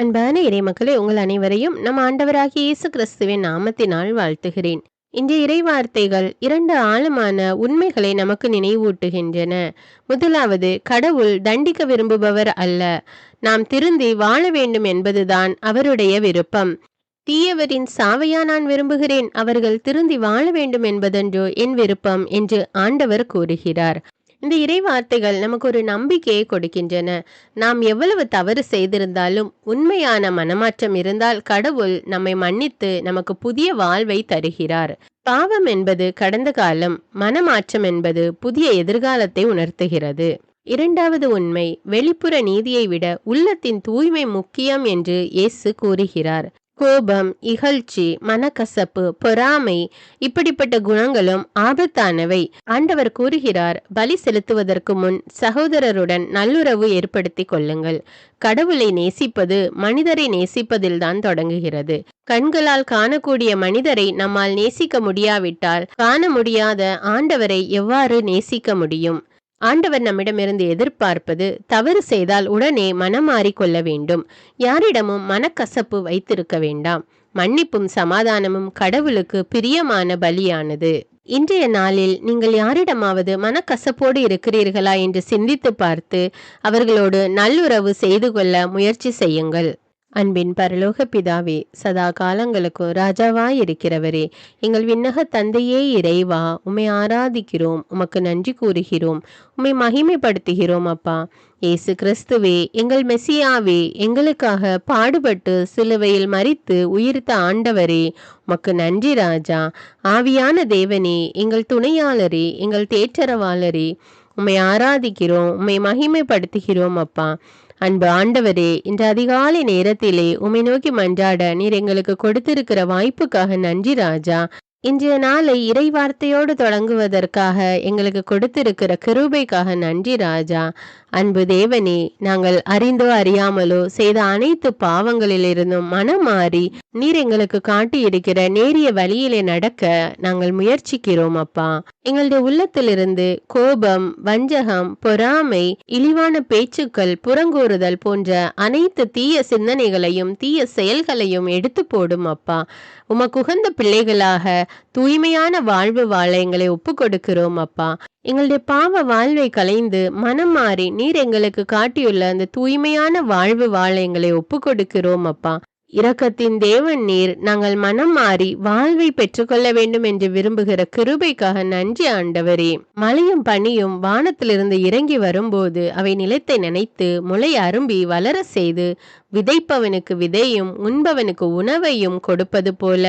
அன்பான இறைமக்களே, உங்கள் அனைவரையும் நம் ஆண்டவராகிய இயேசு கிறிஸ்துவின் நாமத்தினால் வாழ்த்துகிறேன். இன்றைய இறைவார்த்தைகள் 2 ஆழமான உண்மைகளை நமக்கு நினைவூட்டுகின்றன. முதலாவது, கடவுள் தண்டிக்க விரும்புபவர் அல்ல, நாம் திருந்தி வாழ வேண்டும் என்பதுதான் அவருடைய விருப்பம். தீயவரின் சாவையா நான் விரும்புகிறேன், அவர்கள் திருந்தி வாழ வேண்டும் என்பதென்றோ என் விருப்பம் என்று ஆண்டவர் கூறுகிறார். இந்த இறைவார்த்தைகள் நமக்கு ஒரு நம்பிக்கையை கொடுக்கின்றன. நாம் எவ்வளவு தவறு செய்திருந்தாலும் உண்மையான மனமாற்றம் இருந்தால் கடவுள் நம்மை மன்னித்து நமக்கு புதிய வாழ்வை தருகிறார். பாவம் என்பது கடந்த காலம், மனமாற்றம் என்பது புதிய எதிர்காலத்தை உணர்த்துகிறது. இரண்டாவது உண்மை, வெளிப்புற நீதியை விட உள்ளத்தின் தூய்மை முக்கியம் என்று இயேசு கூறுகிறார். கோபம், இகழ்ச்சி, மனக்கசப்பு, பொறாமை, இப்படிப்பட்ட குணங்களும் ஆபத்தானவை. ஆண்டவர் கூறுகிறார், பலி செலுத்துவதற்கு முன் சகோதரருடன் நல்லுறவு ஏற்படுத்தி கொள்ளுங்கள். கடவுளை நேசிப்பது மனிதரை நேசிப்பதில்தான் தொடங்குகிறது. கண்களால் காணக்கூடிய மனிதரை நம்மால் நேசிக்க முடியாவிட்டால் காண முடியாத ஆண்டவரை எவ்வாறு நேசிக்க முடியும்? ஆண்டவர் நம்மிடமிருந்து எதிர்பார்ப்பது, தவறு செய்தால் உடனே மனம் மாறிக்கொள்ள வேண்டும். யாரிடமும் மனக்கசப்பு வைத்திருக்க வேண்டாம். மன்னிப்பும் சமாதானமும் கடவுளுக்கு பிரியமான பலியானது. இன்றைய நாளில் நீங்கள் யாரிடமாவது மனக்கசப்போடு இருக்கிறீர்களா என்று சிந்தித்து பார்த்து அவர்களோடு நல்லுறவு செய்து கொள்ள முயற்சி செய்யுங்கள். அன்பின் பரலோக பிதாவே, சதா காலங்களுக்கும் ராஜாவாய் இருக்கிறவரே, எங்கள் விண்ணக தந்தையே இறைவா, உம்மை ஆராதிக்கிறோம், உமக்கு நன்றி கூறுகிறோம், உம்மை மகிமைப்படுத்துகிறோம். அப்பா இயேசு கிறிஸ்துவே, எங்கள் மெசியாவே, எங்களுக்காக பாடுபட்டு சிலுவையில் மரித்து உயிர்த்த ஆண்டவரே, உமக்கு நன்றி ராஜா. ஆவியான தேவனே, எங்கள் துணையாளரே, எங்கள் தேற்றரவாளரே, உம்மை ஆராதிக்கிறோம், உம்மை மகிமைப்படுத்துகிறோம். அப்பா அன்பு ஆண்டவரே, இன்று அதிகாலை நேரத்திலே உம்மை நோக்கி மன்றாட நீர் எங்களுக்கு கொடுத்திருக்கிற வாய்ப்புக்காக நன்றி ராஜா. இன்றைய நாளை இறை வார்த்தையோடு தொடங்குவதற்காக எங்களுக்கு கொடுத்திருக்கிற கிருபைக்காக நன்றி ராஜா. அன்பு தேவனே, நாங்கள் அறிந்தோ அறியாமலோ செய்த அனைத்து பாவங்களிலிருந்தும் மனம் மாறி நீர் எங்களுக்கு காட்டி இருக்கிற நேரிய வழியிலே நடக்க நாங்கள் முயற்சிக்கிறோம். அப்பா எங்களுடைய உள்ளத்திலிருந்து கோபம், வஞ்சகம், பொறாமை, இழிவான பேச்சுக்கள், புறங்கூறுதல் போன்ற அனைத்து தீய சிந்தனைகளையும் தீய செயல்களையும் எடுத்து போடும். அப்பா உமக்குகந்த பிள்ளைகளாக தூய்மையான வாழ்வு வாழ எங்களை ஒப்பு கொடுக்கிறோம். அப்பா எங்களுடைய பாவ வாழ்வை களைந்து மனம் மாறி நீர் எங்களுக்கு காட்டியுள்ள அந்த தூய்மையான வாழ்வு வாழ எங்களை ஒப்பு கொடுக்கிறோம். அப்பா இரக்கத்தின் தேவன் நீர், நாங்கள் மனம் மாறி வாழ்வை பெற்றுக்கொள்ள வேண்டும் என்று விரும்புகிற கிருபைக்காக நன்றி ஆண்டவரே. மழையும் பனியும் வானத்திலிருந்து இறங்கி வரும்போது அவை நிலத்தை நினைத்து முளை அரும்பி வளர செய்து விதைப்பவனுக்கு விதையும் உண்பவனுக்கு உணவையும் கொடுப்பது போல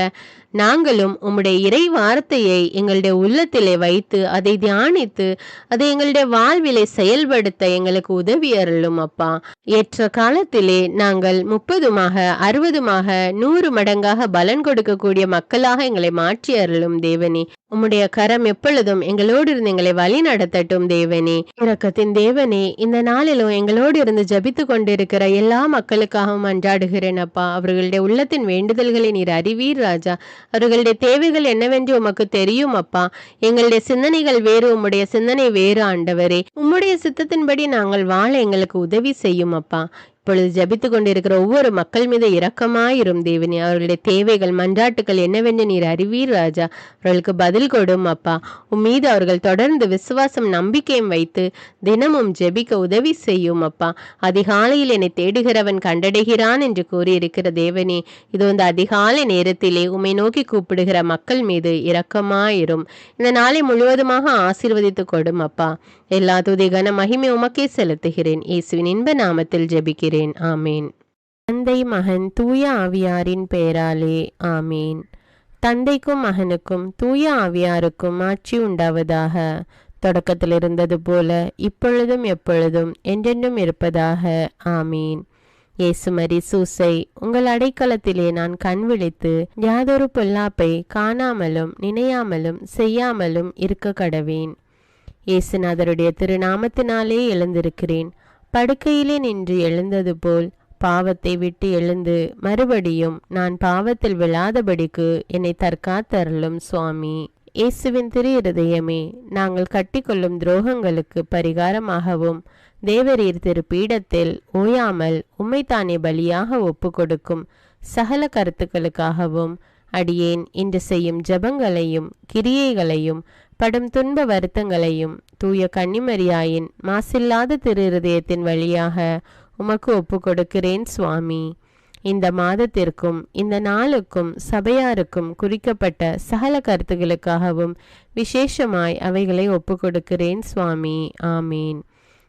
நாங்களும் உம்முடைய இறை வார்த்தையை எங்களுடைய உள்ளத்திலே வைத்து அதை தியானித்து அதை எங்களுடைய வாழ்விலை செயல்படுத்த எங்களுக்கு உதவி அருளும். அப்பா ஏற்ற காலத்திலே நாங்கள் 30மாக 60மாக 100 மடங்காக பலன் கொடுக்கக்கூடிய மக்களாக எங்களை மாற்றி அருளும் தேவனே. உம்முடைய கரம் எப்பொழுதும் எங்களோடு இருந்து எங்களை வழி நடத்தட்டும் தேவனே. இரக்கத்தின் தேவனே, இந்த நாளிலும் எங்களோடு இருந்து ஜபித்து கொண்டிருக்கிற எல்லா மக்களுக்காகவும் அன்றாடுகிறேன். அப்பா அவர்களுடைய உள்ளத்தின் வேண்டுதல்களை நீர் அறிவீர் ராஜா. அவர்களுடைய தேவைகள் என்னவென்று உமக்கு தெரியும். அப்பா எங்களுடைய சிந்தனைகள் வேறு, உம்முடைய சிந்தனை வேறு ஆண்டவரே. உம்முடைய சித்தத்தின்படி நாங்கள் வாழ எங்களுக்கு உதவி செய்யும். அப்பா இப்பொழுது ஜபித்து கொண்டிருக்கிற ஒவ்வொரு மக்கள் மீது இரக்கமாயிரும் தேவனே. அவர்களுடைய தேவைகள் மன்றாட்டுகள் என்னவென்று நீர் அறிவீர் ராஜா. அவர்களுக்கு பதில் கொடும். அப்பா மீது அவர்கள் தொடர்ந்து விசுவாசம் நம்பிக்கையும் வைத்து தினமும் ஜெபிக்க உதவி செய்யும். அப்பா அதிகாலையில் என்னை தேடுகிறவன் கண்டடைகிறான் என்று கூறியிருக்கிற தேவனே, இது இந்த அதிகாலை நேரத்திலே உம்மை நோக்கி கூப்பிடுகிற மக்கள் மீது இரக்கமாயிரும். இந்த நாளை முழுவதுமாக ஆசீர்வதித்து கொடும். அப்பா எல்லா துதி கன மகிமை உமக்கே செலுத்துகிறேன். இயேசுவின் இன்ப நாமத்தில் ஜெபிக்கிறேன். ஆமீன். தந்தை, மகன், தூய ஆவியாரின் பெயராலே ஆமீன். தந்தைக்கும் மகனுக்கும் தூய ஆவியாருக்கும் ஆட்சி உண்டாவதாக. தொடக்கத்தில் இருந்தது போல இப்பொழுதும் எப்பொழுதும் என்றென்றும் இருப்பதாக. ஆமீன். இயேசுமரி சூசை, உங்கள் அடைக்கலத்திலே நான் கண் விழித்து யாதொரு பொல்லாப்பை காணாமலும் நினையாமலும் செய்யாமலும் இருக்க கடவேன். இயேசுநாதருடைய திருநாமத்தினாலே எழுந்திருக்கிறேன். படுக்கையிலே நின்று எழுந்தது போல் பாவத்தை விட்டு எழுந்து மறுபடியும் நான் பாவத்தில் விழாதபடிக்கு என்னை தற்காத்தருளும் சுவாமி. இயேசுவின் திரு இருதயமே, நாங்கள் கட்டிக்கொள்ளும் துரோகங்களுக்கு பரிகாரமாகவும் தேவரீர் திருப்பீடத்தில் ஓயாமல் உம்மைத்தானே பலியாக ஒப்பு கொடுக்கும் சகல கருத்துக்களுக்காகவும் அடியேன் இன்று செய்யும் ஜபங்களையும் கிரியைகளையும் படும் துன்ப வருத்தங்களையும் தூய கன்னிமரியாயின் மாசில்லாத திரு இருதயத்தின் வழியாக உமக்கு ஒப்பு கொடுக்கிறேன் சுவாமி. இந்த மாதத்திற்கும் இந்த நாளுக்கும் சபையாருக்கும் குறிக்கப்பட்ட சகல கருத்துகளுக்காகவும் விசேஷமாய் அவைகளை ஒப்பு கொடுக்கிறேன் சுவாமி. ஆமீன்.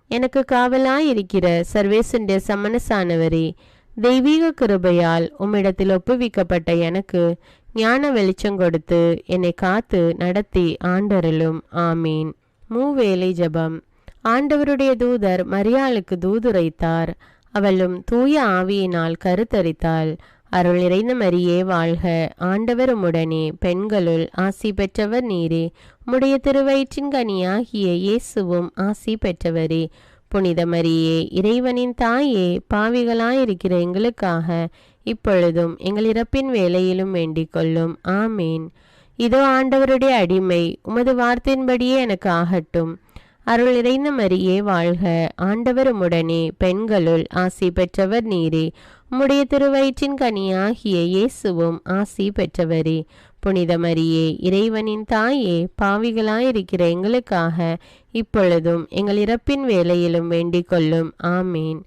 எனக்கு காவலாயிருக்கிற சர்வேசனுடைய சமனசானவரே, தெய்வீக கிருபையால் உம்மிடத்தில் ஒப்புவிக்கப்பட்ட எனக்கு ஞான வெளிச்சம் கொடுத்து என்னை காத்து நடத்தி ஆண்டருளும். ஆமீன். மூவேளை ஜபம். ஆண்டவருடைய தூதர் மரியாளுக்கு தூதுரைத்தார். அவளும் தூய ஆவியினால் கருத்தரித்தாள். அருள் நிறைந்த மரியே வாழ்க, ஆண்டவர் உம்முடனே, பெண்களுள் ஆசி பெற்றவர் நீரே. உம்முடைய திருவயிற்றின் கனியாகிய இயேசுவும் ஆசி பெற்றவரே. புனித மரியே, இறைவனின் தாயே, பாவிகளாயிருக்கிற எங்களுக்காக இப்பொழுதும் எங்கள் இறப்பின் வேளையிலும் வேண்டிக் கொள்ளும். ஆமீன். இதோ ஆண்டவருடைய அடிமை, உமது வார்த்தையின்படியே எனக்கு ஆகட்டும். அருள் நிறைந்த மரியே வாழ்க, ஆண்டவர் உம்முடனே, பெண்களுள் ஆசி பெற்றவர் நீரே. உம்முடைய திருவயிற்றின் கனியாகிய இயேசுவும் ஆசி பெற்றவரே. புனித மரியே, இறைவனின் தாயே, பாவிகளாயிருக்கிற எங்களுக்காக இப்பொழுதும் எங்கள் இறப்பின் வேளையிலும் வேண்டிக் கொள்ளும். ஆமீன்.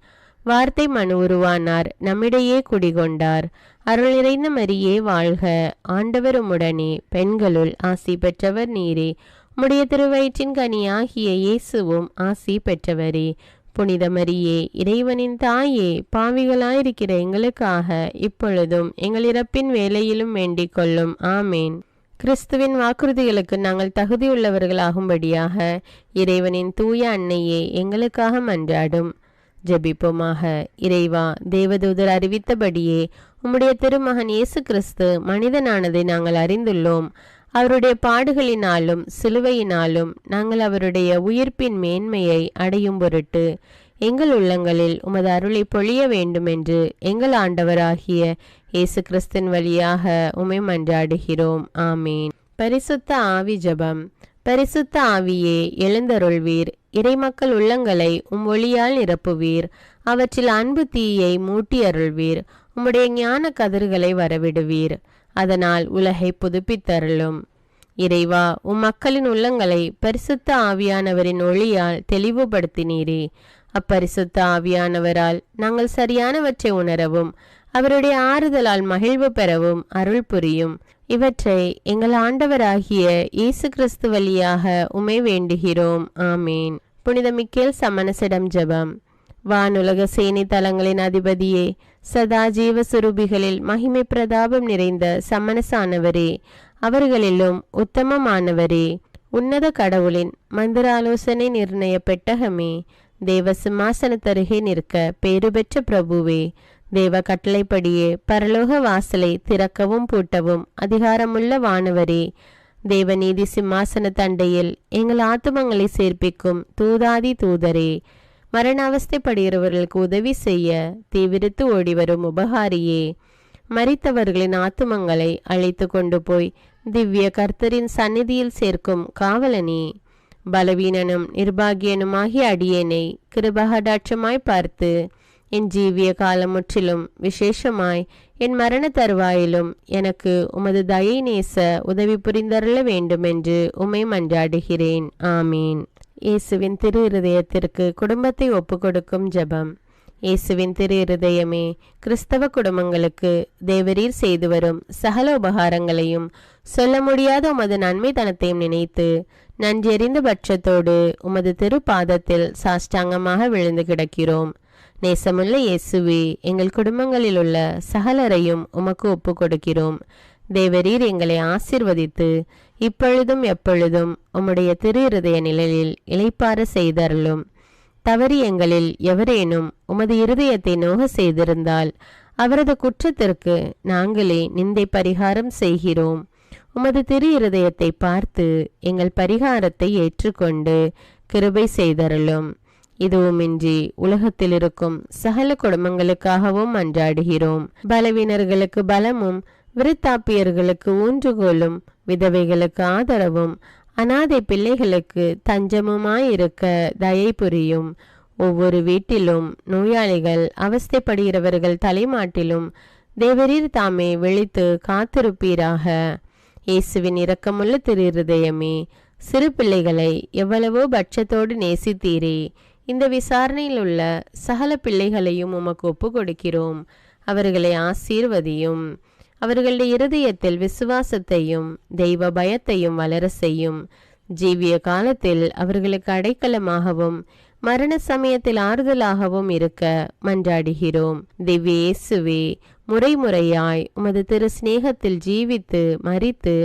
வார்த்தை மனு உருவானார், நம்மிடையே குடிகொண்டார். அருள் நிறைந்த மரியே வாழ்க, ஆண்டவர் உம்முடனே, பெண்களுள் ஆசி பெற்றவர் நீரே. உம்முடைய திருவயிற்றின் கனியாகிய இயேசுவும் ஆசி பெற்றவரே. புனித மரியே, இறைவனின் தாயே, பாவிகளாயிருக்கிற எங்களுக்காக இப்பொழுதும் எங்கள் இறப்பின் வேளையிலும் வேண்டிக் கொள்ளும். ஆமேன். கிறிஸ்துவின் வாக்குறுதிகளுக்கு நாங்கள் தகுதியுள்ளவர்களாகும்படியாக இறைவனின் தூய அன்னையே எங்களுக்காக மன்றாடும். ஜெபிப்போமாக. இறைவா, தேவதூதர் அறிவித்தபடியே உம்முடைய திருமகன் இயேசு கிறிஸ்து மனிதனானதை நாங்கள் அறிந்துள்ளோம். அவருடைய பாடுகளினாலும் சிலுவையினாலும் நாங்கள் அவருடைய உயிர்ப்பின் மேன்மையை அடையும் பொருட்டு எங்கள் உள்ளங்களில் உமது அருளை பொழிய வேண்டுமென்று எங்கள் ஆண்டவராகிய இயேசு கிறிஸ்தின் வழியாக உம்மை மன்றாடுகிறோம். ஆமீன். பரிசுத்த ஆவி ஜபம். பரிசுத்த ஆவியே, எழுந்தருள்வீர். இறைமக்கள் உள்ளங்களை ஒளியால் நிரப்புவீர். அவற்றில் அன்பு தீயை மூட்டி அருள்வீர். உம்முடைய ஞான கதிர்களை வரவிடுவீர். அதனால் உலகை புதுப்பித்தருளும். இறைவா, மக்களின் உள்ளங்களை பரிசுத்த ஆவியானவரின் ஒளியால் தெளிவுபடுத்தினீரே. அப்பரிசுத்த ஆவியானவரால் நாங்கள் சரியானவற்றை உணரவும் அவருடைய ஆறுதலால் மகிழ்வு பெறவும் அருள் புரியும். இவற்றை எங்கள் ஆண்டவராகிய இயேசு கிறிஸ்து வழியாக உம்மை வேண்டுகிறோம். ஆமீன். புனித மிக்கேல் சமணசிடம் ஜெபம். வானுலக சேனை தலங்களின் அதிபதியே, சதா ஜீவ சுரூபிகளில் மகிமை பிரதாபம் நிறைந்த சமணசானவரே, அவர்களிலும் உத்தமமானவரே, உன்னத கடவுளின் மந்திராலோசனை நிர்ணய பெட்டகமே, தேவ சிம்மாசனத்தருகே நிற்க பேறு பெற்ற பிரபுவே, தேவ கட்டளைப்படியே பரலோக வாசலை திறக்கவும் பூட்டவும் அதிகாரமுள்ள வானவரே, தேவநீதி சிம்மாசன தண்டையில் எங்கள் ஆத்துமங்களை சேர்ப்பிக்கும் தூதாதி தூதரே, மரண அவஸ்தைப்படுகிறவர்களுக்கு உதவி செய்ய தீவிரித்து ஓடிவரும் உபகாரியே, மரித்தவர்களின் ஆத்துமங்களை அழைத்து கொண்டு போய் திவ்ய கர்த்தரின் சந்நிதியில் சேர்க்கும் காவலனே, பலவீனனும் நிர்பாகியனுமாகிய அடியேனை கிருபகடாட்சமாய் பார்த்து என் ஜீவிய காலம் முற்றிலும் விசேஷமாய் என் மரண தருவாயிலும் எனக்கு உமது தயை நேச உதவி புரிந்தருள வேண்டுமென்று உம்மை மன்றாடுகிறேன். ஆமீன். இயேசுவின் திரு இருதயத்திற்கு குடும்பத்தை ஒப்பு கொடுக்கும் ஜெபம். இயேசுவின் திரு இருதயமே, கிறிஸ்தவ குடும்பங்களுக்கு தேவரீர் செய்து வரும் சகல உபகாரங்களையும் சொல்ல முடியாத உமது நன்மைத்தனத்தையும் நினைத்து நன்றியறிந்த பட்சத்தோடு உமது திரு பாதத்தில் சாஷ்டாங்கமாக விழுந்து கிடக்கிறோம். நேசமுள்ள இயேசுவே, எங்கள் குடும்பங்களில் உள்ள சகலரையும் உமக்கு ஒப்பு கொடுக்கிறோம். தேவரீர் எங்களை ஆசிர்வதித்து இப்பொழுதும் எப்பொழுதும் உம்முடைய திரு இருதய நிழலில் இளைப்பாற செய்தருளும். தவறி எங்களில் எவரேனும் உமது இருதயத்தை நோக செய்திருந்தால் அவரது குற்றத்திற்கு நாங்களே நிந்தை பரிகாரம் செய்கிறோம். உமது திரு இருதயத்தை பார்த்து எங்கள் பரிகாரத்தை ஏற்றுக்கொண்டு கிருபை செய்தருளும். இதுவுமின்றி உலகத்தில் இருக்கும் சகல குடும்பங்களுக்காகவும் மன்றாடுகிறோம். பலவீனர்களுக்கு பலமும் விருத்தாப்பியர்களுக்கு ஊன்றுகோலும் விதவைகளுக்கு ஆதரவும் அநாதை பிள்ளைகளுக்கு தஞ்சமுமாயிருக்க தயை புரியும். ஒவ்வொரு வீட்டிலும் நோயாளிகள் அவஸ்தைப்படுகிறவர்கள் தலைமாட்டிலும் தேவரீர் தாமே விழித்து காத்திருப்பீராக. இயேசுவின் இரக்கமுள்ள திருஹிருதயமே, சிறு பிள்ளைகளை எவ்வளவோ பட்சத்தோடு நேசித்தீரே. இந்த விசாரணையில் உள்ள சகல பிள்ளைகளையும் உமக்கு ஒப்பு கொடுக்கிறோம். அவர்களை ஆசீர்வதியும். அவர்களுடைய இருதயத்தில் விசுவாசத்தையும் தெய்வ பயத்தையும் வளர செய்யும். ஜீவிய காலத்தில் அவர்களுக்கு அடைக்கலமாகவும் மரண சமயத்தில் ஆறுதலாகவும் இருக்க மன்றாடுகிறோம். திவ்ய இயேசுவே, முறைமுறையாய் உமது திரு சிநேகத்தில் ஜீவித்து மரித்து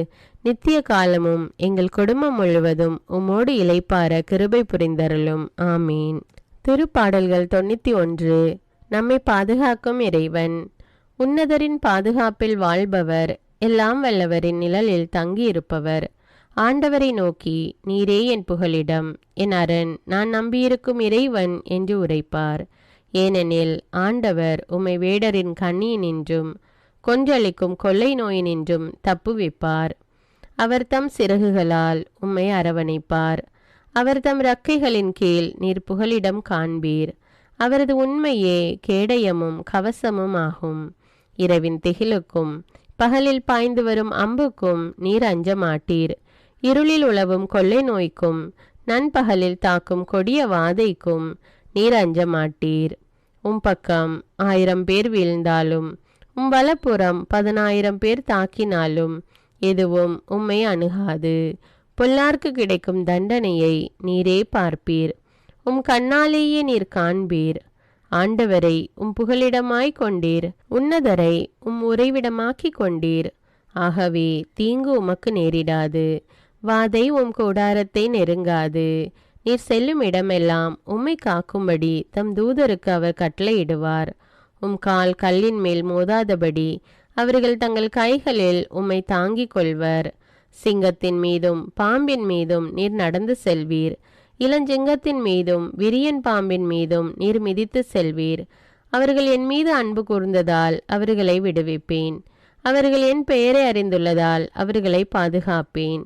நித்திய காலமும் எங்கள் குடும்பம் முழுவதும் உம்மோடு இளைப்பார கிருபை புரிந்தருளும். ஆமீன். திருப்பாடல்கள் 91. நம்மை பாதுகாக்கும் இறைவன். உன்னதரின் பாதுகாப்பில் வாழ்பவர், எல்லாம் வல்லவரின் நிழலில் தங்கியிருப்பவர். ஆண்டவரை நோக்கி, நீரே என் புகலிடம், என் அரண், நான் நம்பியிருக்கும் இறைவன் என்று உரைப்பார். ஏனெனில் ஆண்டவர் உம்மை வேடரின் கண்ணியினின்றும் கொன்றளிக்கும் கொள்ளை நோயினின்றும் தப்புவிப்பார். அவர் தம் சிறகுகளால் உம்மை அரவணைப்பார். அவர் தம் இறக்கைகளின் கீழ் நீர் புகலிடம் காண்பீர். அவரது உண்மையே கேடயமும் கவசமும் ஆகும். இரவின் திகிலுக்கும் பகலில் பாய்ந்து வரும் அம்புக்கும் நீர் அஞ்ச மாட்டீர். இருளில் உலவும் கொள்ளை நோய்க்கும் நண்பகலில் தாக்கும் கொடிய வாதைக்கும் நீர் அஞ்ச மாட்டீர். பக்கம் 1000 பேர் வீழ்ந்தாலும் வலப்புறம் 10,000 பேர் தாக்கினாலும் எதுவும் உம்மை அணுகாது. பொல்லார்க்கு கிடைக்கும் தண்டனையை நீரே பார்ப்பீர். கண்ணாலேயே நீர் காண்பீர். ஆண்டவரை புகலிடமாய் கொண்டீர். உன்னதரை உறைவிடமாக்கி கொண்டீர். ஆகவே தீங்கு உமக்கு நேரிடாது. வாதை கூடாரத்தை நெருங்காது. நீர் செல்லும் இடமெல்லாம் உம்மை காக்கும்படி தம் தூதருக்கு அவர் கட்டளையிடுவார். கால் கல்லின் மேல் மோதாதபடி அவர்கள் தங்கள் கைகளில் உம்மை தாங்கிக் கொள்வர். சிங்கத்தின் மீதும் பாம்பின் மீதும் நீர் நடந்து செல்வீர். இளஞ்சிங்கத்தின் மீதும் விரியன் பாம்பின் மீதும் நீர் மிதித்து செல்வீர். அவர்கள் என் மீது அன்பு கூர்ந்ததால் அவர்களை விடுவிப்பேன். அவர்கள் என் பெயரை அறிந்துள்ளதால் அவர்களை பாதுகாப்பேன்.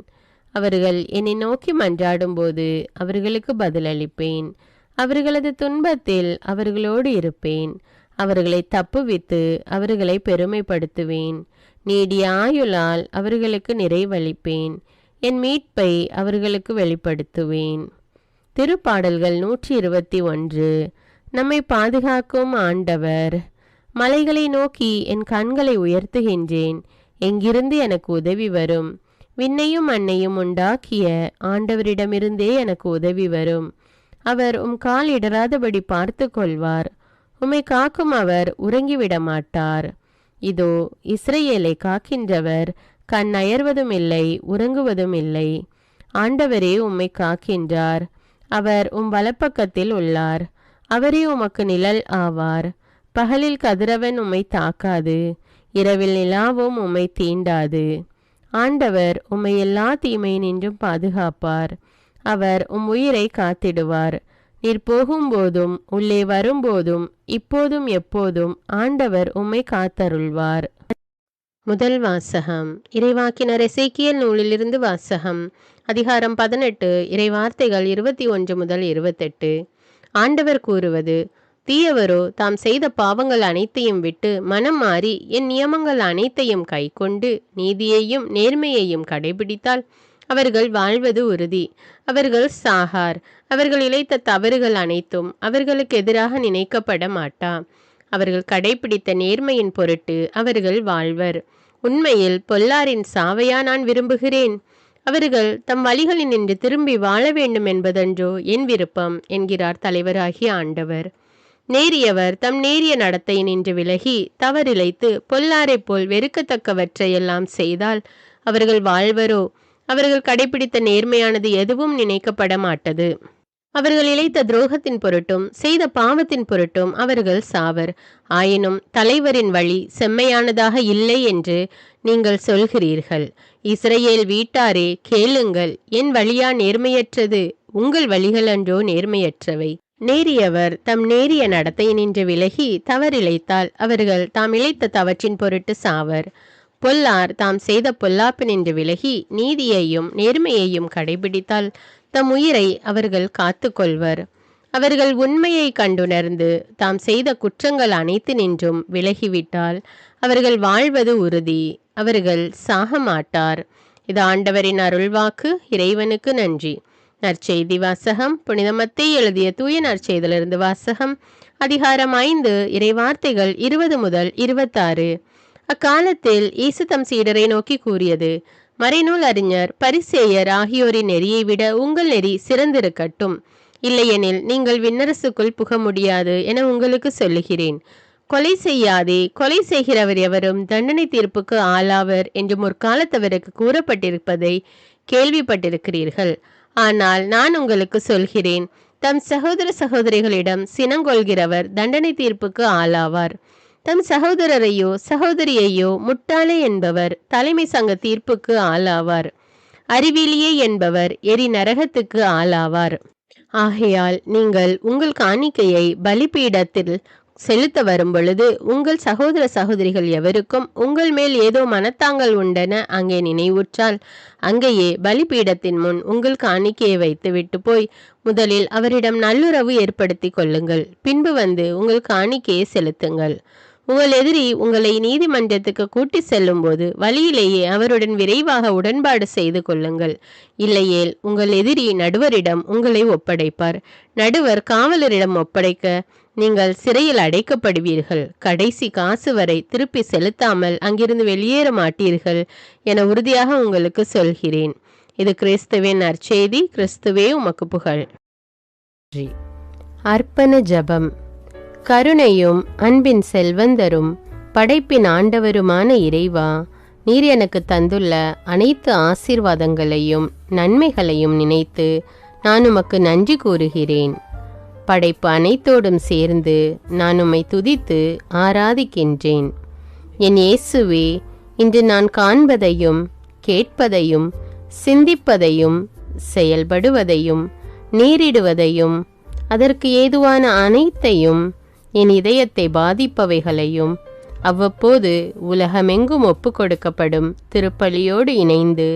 அவர்கள் என்னை நோக்கி மன்றாடும் போது அவர்களுக்கு பதிலளிப்பேன். அவர்களது துன்பத்தில் அவர்களோடு இருப்பேன். அவர்களை தப்புவித்து அவர்களை பெருமைப்படுத்துவேன். நீடிய ஆயுளால் அவர்களுக்கு நிறைவளிப்பேன். என் மீட்பை அவர்களுக்கு வெளிப்படுத்துவேன். திருப்பாடல்கள் 121. நம்மை பாதுகாக்கும் ஆண்டவர். மலைகளை நோக்கி என் கண்களை உயர்த்துகின்றேன். எங்கிருந்து எனக்கு உதவி வரும்? விண்ணையும் மண்ணையும் உண்டாக்கிய ஆண்டவரிடமிருந்தே எனக்கு உதவி வரும். அவர் கால் இடராதபடி பார்த்து கொள்வார். உம்மை காக்கும் அவர் உறங்கிவிட மாட்டார். இதோ இஸ்ரவேலை காக்கின்றவர் கண் அயர்வதும் இல்லை, உறங்குவதும் இல்லை. ஆண்டவரே உம்மை காக்கின்றார். அவர் வலப்பக்கத்தில் உள்ளார். அவரே உமக்கு நிழல் ஆவார். பகலில் கதிரவன் உம்மை தாக்காது, இரவில் நிலாவும் உம்மை தீண்டாது. ஆண்டவர் உம்மை எல்லா தீமையினின்றும் பாதுகாப்பார். அவர் உயிரை காத்திடுவார். நீர் போகும்போதும் உள்ளே வரும்போதும் இப்போதும் எப்போதும் ஆண்டவர் உம்மை காத்தருள்வார். முதல் வாசகம். இறைவாக்கினர் எசேக்கியேல் நூலிலிருந்து வாசகம். அதிகாரம் 18. இறைவார்த்தைகள் 21 முதல் 28. ஆண்டவர் கூறுவது: தீயவரோ தாம் செய்த பாவங்கள் அனைத்தையும் விட்டு மனம் மாறி என் நியமங்கள் அனைத்தையும் கைக்கொண்டு நீதியையும் நேர்மையையும் கடைபிடித்தால் அவர்கள் வாழ்வது உறுதி. அவர்கள் சாகார். அவர்கள் இழைத்த தவறுகள் அனைத்தும் அவர்களுக்கு எதிராக நினைக்கப்பட மாட்டா. அவர்கள் கடைபிடித்த நேர்மையின் பொருட்டு அவர்கள் வாழ்வர். உண்மையில் பொல்லாரின் சாவையா நான் விரும்புகிறேன்? அவர்கள் தம் வழிகளில் நின்று திரும்பி வாழ வேண்டும் என்பதன்றோ என் விருப்பம் என்கிறார் தலைவராகிய ஆண்டவர். நேரியவர் தம் நேரிய நடத்தை நின்று விலகி தவறிழைத்து பொல்லாரை போல் வெறுக்கத்தக்கவற்றையெல்லாம் செய்தால் அவர்கள் வாழ்வரோ? அவர்கள் கடைபிடித்த நேர்மையானது எதுவும் நினைக்கப்பட மாட்டது. அவர்கள் இழைத்த துரோகத்தின் பொருட்டும் செய்த பாவத்தின் பொருட்டும் அவர்கள் சாவர். ஆயினும் தலைவரின் வழி செம்மையானதாக இல்லை என்று நீங்கள் சொல்கிறீர்கள். இஸ்ரவேல் வீட்டாரே கேளுங்கள், என் வழியா நேர்மையற்றது? உங்கள் வழிகள் அன்றோ நேர்மையற்றவை. நேரியவர் தம் நேரிய நடத்தை நின்று விலகி தவறிழைத்தால் அவர்கள் தாம் இழைத்த தவற்றின் பொருட்டு சாவர். பொல்லார் தாம் செய்த பொல்லாப்பு நின்று விலகி நீதியையும் நேர்மையையும் கடைபிடித்தால் தம் உயிரை அவர்கள் காத்து கொள்வர். அவர்கள் உண்மையை கண்டுணர்ந்து தாம் செய்த குற்றங்கள் அனைத்து நின்றும் விலகிவிட்டால் அவர்கள் வாழ்வது உறுதி, அவர்கள் சாக மாட்டார். இது ஆண்டவரின் அருள்வாக்கு. இறைவனுக்கு நன்றி. நற்செய்தி வாசகம். புனித மத்தேயு எழுதிய தூய நற்செய்தியிலிருந்து வாசகம். அதிகாரம் 5, இறைவார்த்தைகள் 20 முதல் 26. அக்காலத்தில் இயேசு தம் சீடரை நோக்கி கூறியது: மறைநூல் அறிஞர், பரிசேயர் ஆகியோரின் நெறியை விட உங்கள் நெறி சிறந்திருக்கட்டும். இல்லையெனில் நீங்கள் விண்ணரசுக்குள் புக முடியாது என உங்களுக்கு சொல்லுகிறேன். கொலை செய்யாதே, கொலை செய்கிறவர் எவரும் தண்டனை தீர்ப்புக்கு ஆளாவர் என்று முற்காலத்தவருக்கு கூறப்பட்டிருப்பதை கேள்விப்பட்டிருக்கிறீர்கள். ஆனால் நான் உங்களுக்கு சொல்கிறேன், தம் சகோதர சகோதரிகளிடம் சினங்கொள்கிறவர் தண்டனை தீர்ப்புக்கு ஆளாவார். தம் சகோதரரையோ சகோதரியையோ முட்டாளே என்பவர் தலைமை சங்க தீர்ப்புக்கு ஆளாவார். அறிவிலியே என்பவர் எரி நரகத்துக்கு ஆளாவார். ஆகையால் நீங்கள் உங்கள் காணிக்கையை பலிபீடத்தில் செலுத்த வரும் பொழுது உங்கள் சகோதர சகோதரிகள் எவருக்கும் உங்கள் மேல் ஏதோ மனத்தாங்கள் உண்டென அங்கே நினைவுற்றால் அங்கேயே பலிபீடத்தின் முன் உங்கள் காணிக்கையை வைத்துவிட்டு போய் முதலில் அவரிடம் நல்லுறவு ஏற்படுத்தி கொள்ளுங்கள். பின்பு வந்து உங்கள் காணிக்கையை செலுத்துங்கள். உங்கள் எதிரி உங்களை நீதிமன்றத்துக்கு கூட்டி செல்லும் போது வழியிலேயே அவருடன் விரைவாக உடன்பாடு செய்து கொள்ளுங்கள். இல்லையேல் உங்கள் எதிரி நடுவரிடம் உங்களை ஒப்படைப்பார். நடுவர் காவலரிடம் ஒப்படைக்க நீங்கள் சிறையில் அடைக்கப்படுவீர்கள். கடைசி காசு வரை திருப்பி செலுத்தாமல் அங்கிருந்து வெளியேற மாட்டீர்கள் என உறுதியாக உங்களுக்கு சொல்கிறேன். இது கிறிஸ்துவின் நற்செய்தி. கிறிஸ்துவே உமக்கு புகழ். அர்ப்பண ஜெபம். கருணையும் அன்பின் செல்வந்தரும் படைப்பின் ஆண்டவருமான இறைவா, நீர் எனக்கு தந்துள்ள அனைத்து ஆசீர்வாதங்களையும் நன்மைகளையும் நினைத்து நான் உமக்கு நன்றி கூறுகிறேன். படைப்பு அனைத்தோடும் சேர்ந்து நான் உம்மை துதித்து ஆராதிக்கின்றேன். என் இயேசுவே, இன்று நான் காண்பதையும் கேட்பதையும் சிந்திப்பதையும் செயல்படுவதையும் நேரிடுவதையும் அதற்கு ஏதுவான அனைத்தையும் என் இதயத்தை பாதிப்பவைகளையும் அவ்வப்போது உலகமெங்கும் ஒப்பு கொடுக்கப்படும் திருப்பலியோடு இணைந்து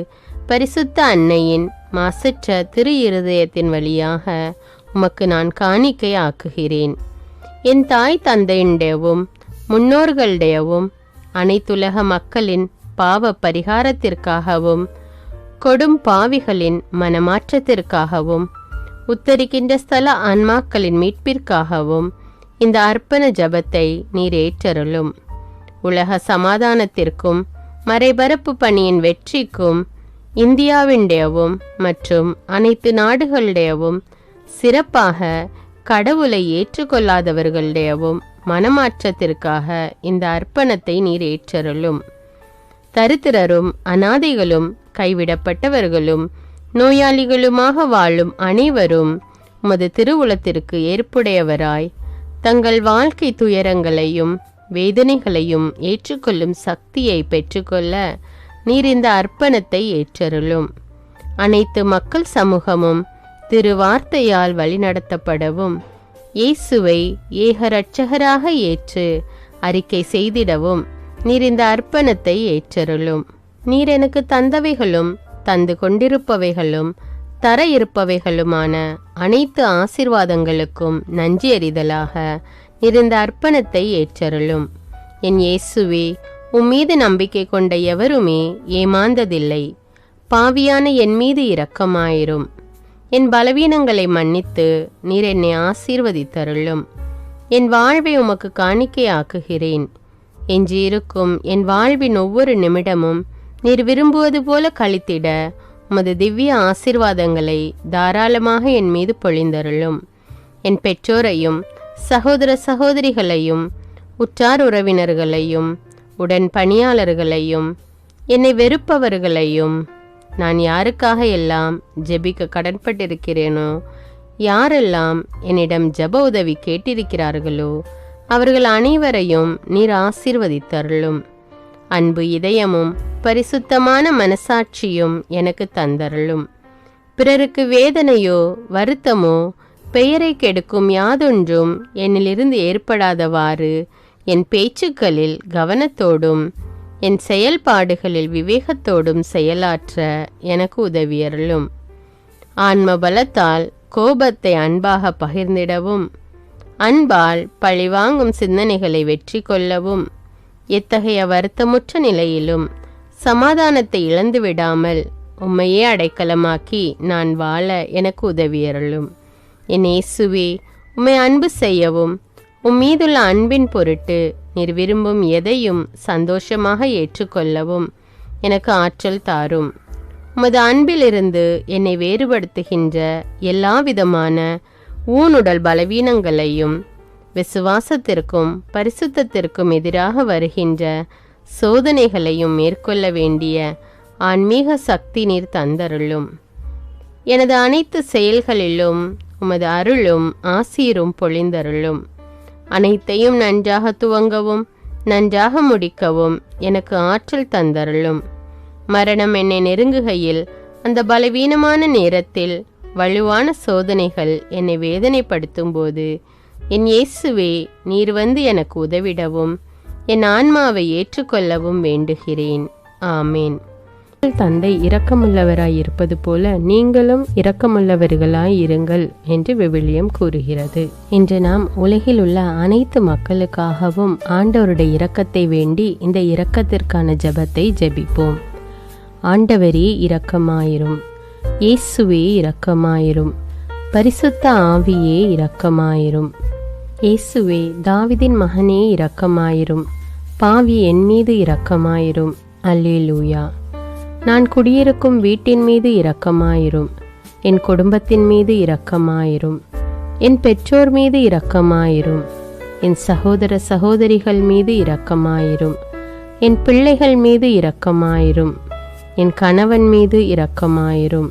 பரிசுத்த அன்னையின் மாசற்ற திரு இருதயத்தின் வழியாக உமக்கு நான் காணிக்கை ஆக்குகிறேன். என் தாய் தந்தையுடையவும் முன்னோர்களுடையவும் அனைத்துலக மக்களின் பாவ பரிகாரத்திற்காகவும் கொடும் பாவிகளின் மனமாற்றத்திற்காகவும் உத்தரிக்கின்ற ஸ்தல ஆன்மாக்களின் மீட்பிற்காகவும் இந்த அர்ப்பண ஜபத்தை நீர் ஏற்றருளும். உலக சமாதானத்திற்கும் மறைபரப்பு பணியின் வெற்றிக்கும் இந்தியாவின்டையவும் மற்றும் அனைத்து நாடுகளுடையவும் சிறப்பாக கடவுளை ஏற்றுக்கொள்ளாதவர்களுடையவும் மனமாற்றத்திற்காக இந்த அர்ப்பணத்தை நீர் ஏற்றருளும். தரித்திரரும் அனாதைகளும் கைவிடப்பட்டவர்களும் நோயாளிகளுமாக வாழும் அனைவரும் உமது திருவுளத்திற்கு ஏற்புடையவராய் தங்கள் வாழ்க்கை துயரங்களையும் வேதனைகளையும் ஏற்றுக்கொள்ளும் சக்தியை பெற்றுக்கொள்ள நீர் இந்த அர்ப்பணத்தை ஏற்றருளும். அனைத்து மக்கள் சமூகமும் திருவார்த்தையால் வழிநடத்தப்படவும் இயேசுவை ஏக இரட்சகராக ஏற்று அறிக்கை செய்திடவும் நீர் இந்த அர்ப்பணத்தை ஏற்றருளும். நீர் எனக்கு தந்தவைகளும் தந்து கொண்டிருப்பவைகளும் தர இருப்பவைகளுமான அனைத்து ஆசீர்வாதங்களுக்கும் நன்றி அறிதலாக நீர் இந்த அர்ப்பணத்தை ஏற்றருளும். என் இயேசுவே, உம்மீது நம்பிக்கை கொண்ட எவருமே ஏமாந்ததில்லை. பாவியான என் மீது இரக்கமாயிரும். என் பலவீனங்களை மன்னித்து நீர் என்னை ஆசீர்வதித்தருளும். என் வாழ்வை உமக்கு காணிக்கையாக்குகிறேன். எஞ்சியிருக்கும் என் வாழ்வின் ஒவ்வொரு நிமிடமும் நீர் விரும்புவது போல கழித்திட உமது திவ்ய ஆசீர்வாதங்களை தாராளமாக என் மீது பொழிந்தருளும். என் பெற்றோரையும் சகோதர சகோதரிகளையும் உற்றார் உறவினர்களையும் உடன் பணியாளர்களையும் என்னை வெறுப்பவர்களையும் நான் யாருக்காக எல்லாம் ஜெபிக்க கடன்பட்டிருக்கிறேனோ, யாரெல்லாம் என்னிடம் ஜெப உதவி கேட்டிருக்கிறார்களோ அவர்கள் அனைவரையும் நீர் ஆசீர்வதித்தருளும். அன்பு இதயமும் பரிசுத்தமான மனசாட்சியும் எனக்கு தந்தருளும். பிறருக்கு வேதனையோ வருத்தமோ பெயரை கெடுக்கும் யாதொன்றும் என்னிலிருந்து ஏற்படாதவாறு என் பேச்சுக்களில் கவனத்தோடும் என் செயல்பாடுகளில் விவேகத்தோடும் செயலாற்ற எனக்கு உதவியருளும். ஆன்ம பலத்தால் கோபத்தை அன்பாக பகிர்ந்திடவும், அன்பால் பழிவாங்கும் சிந்தனைகளை வெற்றி கொள்ளவும், எத்தகைய வருத்தமுற்ற நிலையிலும் சமாதானத்தை இழந்து விடாமல் உம்மையே அடைக்கலமாக்கி நான் வாழ எனக்கு உதவியருளும். என் இயேசுவே, உம்மை அன்பு செய்யவும் மீதுள்ள அன்பின் பொருட்டு நீர் விரும்பும் எதையும் சந்தோஷமாக ஏற்றுக்கொள்ளவும் எனக்கு ஆற்றல் தாரும். உமது அன்பிலிருந்து என்னை வேறுபடுத்துகின்ற எல்லா விதமான ஊனுடல் பலவீனங்களையும் விசுவாசத்திற்கும் பரிசுத்தத்திற்கும் எதிராக வருகின்ற சோதனைகளையும் மேற்கொள்ள வேண்டிய ஆன்மீக சக்தி நீர் தந்தருளும். எனது அனைத்து செயல்களிலும் உமது அருளும் ஆசீரும் பொழிந்தருளும். அனைத்தையும் நன்றாக துவங்கவும் நன்றாக முடிக்கவும் எனக்கு ஆற்றல் தந்தருளும். மரணம் என்னை நெருங்குகையில் அந்த பலவீனமான நேரத்தில் வலுவான சோதனைகள் என்னை வேதனைப்படுத்தும் போது என் இயேசுவே, நீர் வந்து எனக்கு உதவிடவும் என் ஆன்மாவை ஏற்றுக்கொள்ளவும் வேண்டுகிறேன். ஆமேன். தந்தை இரக்கமுள்ளவராய் இருப்பது போல நீங்களும் இரக்கமுள்ளவர்களாய் இருங்கள் என்று விவிலியம் கூறுகிறது. இன்று நாம் உலகில் உள்ள அனைத்து மக்களுக்காகவும் ஆண்டவருடைய இரக்கத்தை வேண்டி இந்த இரக்கத்திற்கான ஜெபத்தை ஜெபிப்போம். ஆண்டவரே இரக்கமாயிரும், இயேசுவே இரக்கமாயிரும், பரிசுத்த ஆவியே இரக்கமாயிரும். இயேசுவே, தாவீதின் மகனே இரக்கமாயிரும், பாவி என் மீது இரக்கமாயிரும். அல்லேலூயா. நான் குடியிருக்கும் வீட்டின் மீது இரக்கமாயிரும், என் குடும்பத்தின் மீது இரக்கமாயிரும், என் பெற்றோர் மீது இரக்கமாயிரும், என் சகோதர சகோதரிகள் மீது இரக்கமாயிரும், என் பிள்ளைகள் மீது இரக்கமாயிரும், என் கணவன் மீது இரக்கமாயிரும்,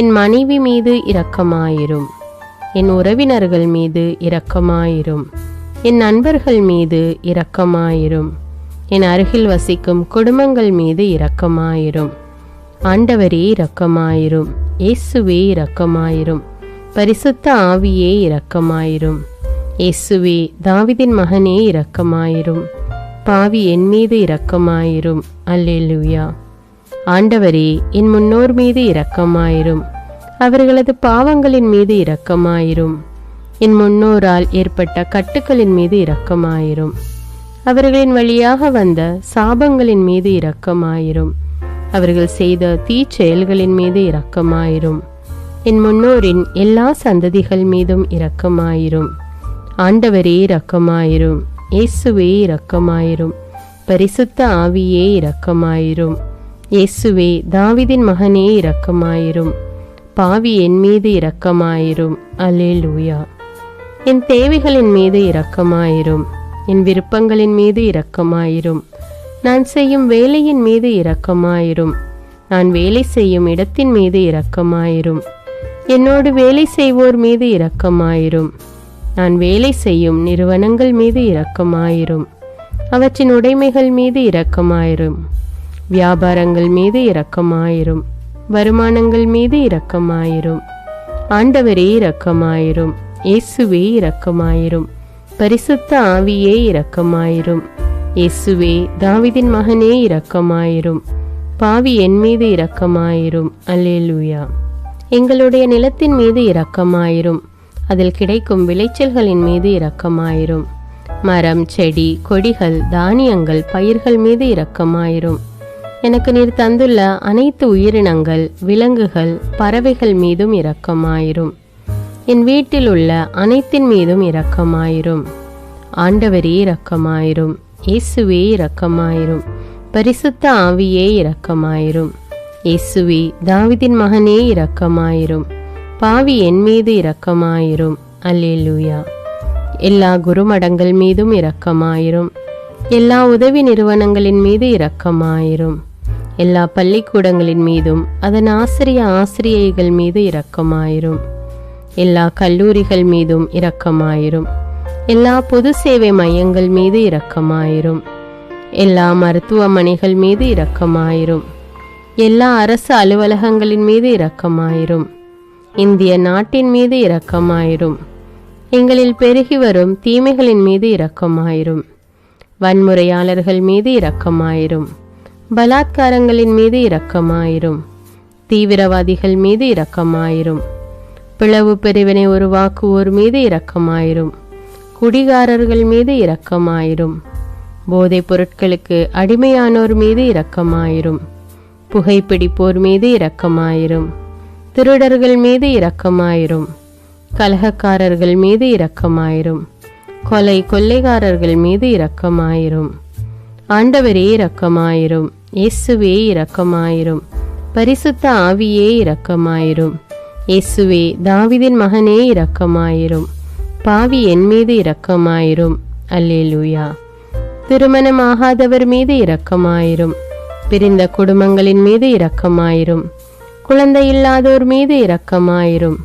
என் மனைவி மீது இரக்கமாயிரும், என் உறவினர்கள் மீது இரக்கமாயிரும், என் நண்பர்கள் மீது இரக்கமாயிரும், என் அருகில் வசிக்கும் குடும்பங்கள் மீது இரக்கமாயிரும். ஆண்டவரே இரக்கமாயிரும், இயேசுவே இரக்கமாயிரும், பரிசுத்த ஆவியே இரக்கமாயிரும். இயேசுவே, தாவீதின் மகனே இரக்கமாயிரும், பாவி என் மீது இரக்கமாயிரும். அல்லேலூயா. ஆண்டவரே, என் முன்னோர் மீது இரக்கமாயிரும், அவர்களது பாவங்களின் மீது இரக்கமாயிரும். என் முன்னோரால் ஏற்பட்ட கட்டுக்களின் மீது இரக்கமாயிரும், அவர்களின் வழியாக வந்த சாபங்களின் மீது இரக்கமாயிரும், அவர்கள் செய்த தீச்செயல்களின் மீது இரக்கமாயிரும். என் முன்னோரின் எல்லா சந்ததிகள் மீதும் இரக்கமாயிரும். ஆண்டவரே இரக்கமாயிரும், இயேசுவே இரக்கமாயிரும், பரிசுத்த ஆவியே இரக்கமாயிரும். இயேசுவே, தாவீதின் மகனே இரக்கமாயிரும், பாவி என் மீது இரக்கமாயிரும். அல்லேலூயா. என் தேவைகளின் மீது இரக்கமாயிரும், என் விருப்பங்களின் மீது இரக்கமாயிரும், நான் செய்யும் வேலையின் மீது இரக்கமாயிரும், நான் வேலை செய்யும் இடத்தின் மீது இரக்கமாயிரும், என்னோடு வேலை செய்வோர் மீது இரக்கமாயிரும், நான் வேலை செய்யும் நிறுவனங்கள் மீது இரக்கமாயிரும், அவற்றின் உடைமைகள் மீது இரக்கமாயிரும், வியாபாரங்கள் மீது இரக்கமாயிரும், வருமானங்கள் மீது இரக்கமாயிரும். ஆண்டவரே இரக்கமாயிரும், இயேசுவே இரக்கமாயிரும், பரிசுத்த ஆவியே இரக்கமாயிரும். இயேசுவே, தாவீதின் மகனே இரக்கமாயிரும், பாவி என் மீது இரக்கமாயிரும். அல்லேலூயா. எங்களுடைய நிலத்தின் மீது இரக்கமாயிரும், அதில் கிடைக்கும் விளைச்சல்களின் மீது இரக்கமாயிரும். மரம், செடி, கொடிகள், தானியங்கள், பயிர்கள் மீது இரக்கமாயிரும். எனக்கு நீர் தந்துள்ள அனைத்து உயிரினங்கள், விலங்குகள், பறவைகள் மீதும் இரக்கமாயிரும். என் வீட்டில் உள்ள அனைத்தின் மீதும் இரக்கமாயிரும். ஆண்டவரே இரக்கமாயிரும், இயேசுவே இரக்கமாயிரும், பரிசுத்த ஆவியே இரக்கமாயிரும். இயேசுவே, தாவீதின் மகனே இரக்கமாயிரும், பாவி என் மீது இரக்கமாயிரும். அல்லேலூயா. எல்லா குருமடங்கள் மீதும் இரக்கமாயிரும், எல்லா உதவி நிறுவனங்களின் மீது இரக்கமாயிரும், எல்லா பள்ளிக்கூடங்களின் மீதும் அதன் ஆசிரியைகள் மீது இரக்கமாயிரும், எல்லா கல்லூரிகள் மீதும் இரக்கமாயிரும், எல்லா பொது சேவை மையங்கள் மீது இரக்கமாயிரும், எல்லா மருத்துவமனைகள் மீது இரக்கமாயிரும், எல்லா அரசு அலுவலகங்களின் மீது இரக்கமாயிரும், இந்திய நாட்டின் மீது இரக்கமாயிரும், எங்களில் பெருகி வரும் தீமைகளின் மீது இரக்கமாயிரும், வன்முறையாளர்கள் மீது இரக்கமாயிரும், பலாத்காரங்களின் மீது இரக்கமாயிரும், தீவிரவாதிகள் மீது இரக்கமாயிரும், பிளவு பிரிவினை உருவாக்குவோர் மீது இரக்கமாயிரும். குடிகாரர்கள் மீது இரக்கமாயிரும். போதைப் பொருட்களுக்கு அடிமையானோர் மீது இரக்கமாயிரும். புகைப்பிடிப்போர் மீது இரக்கமாயிரும். திருடர்கள் மீது இரக்கமாயிரும். கலகக்காரர்கள் மீது இரக்கமாயிரும். கொள்ளைக்காரர்கள் மீது இரக்கமாயிரும். ஆண்டவரே இரக்கமாயிரும். இயேசுவே இரக்கமாயிரும். பரிசுத்த ஆவியே இரக்கமாயிரும். இயேசுவே தாவீதின் மகனே இரக்கமாயிரும். பாவி என் மீது இரக்கமாயிரும். அல்லேலூயா. திருமணமாகாதவர் மீது இரக்கமாயிரும். பிரிந்த குடும்பங்களின் மீது இரக்கமாயிரும். குழந்தை இல்லாதோர் மீது இரக்கமாயிரும்.